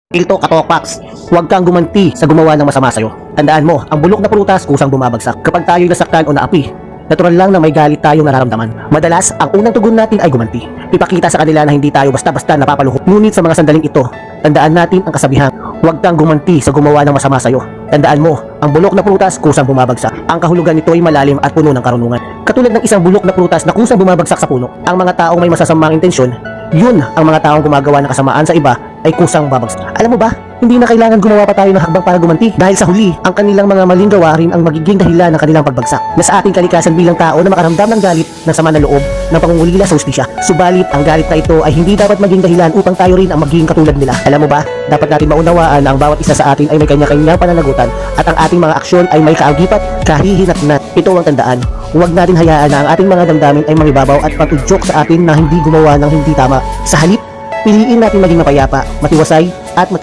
Pilto Katokpax, huwag kang gumanti sa gumawa ng masama sa'yo. Tandaan mo, ang bulok na prutas kusang bumabagsak. Kapag tayo'y nasaktan o naapi, natural lang na may galit tayong nararamdaman. Madalas, ang unang tugon natin ay gumanti. Ipakita sa kanila na hindi tayo basta-basta napapaluhok. Ngunit sa mga sandaling ito, tandaan natin ang kasabihan, huwag kang gumanti sa gumawa ng masama sa'yo. Tandaan mo, ang bulok na prutas kusang bumabagsak. Ang kahulugan nito ay malalim at puno ng karunungan. Katulad ng isang bulok na prutas na kusang bumabagsak sa puno, ang mga taong may masasamang intensyon, yun ang mga taong gumagawa ng kasamaan sa iba ay kusang babagsak. Alam mo ba, hindi na kailangan gumawa pa tayo ng hakbang para gumanti. Dahil sa huli, ang kanilang mga maling gawain ang magiging dahilan ng kanilang pagbagsak. Na sa ating kalikasan bilang tao na makaramdam ng galit, ng sama ng loob, ng pangungulila sa hustisya. Subalit, ang galit na ito ay hindi dapat maging dahilan upang tayo rin ang maging katulad nila. Alam mo ba, dapat natin maunawaan na ang bawat isa sa atin ay may kanya-kanyang pananagutan at ang ating mga aksyon ay may kaagipat, kahihinatnat. Ito ang tandaan. Huwag natin hayaan na ang ating mga damdamin ay mangibabaw at patudyok sa atin na hindi gumawa ng hindi tama. Sa halip, piliin natin maging mapayapa, matiwasay, at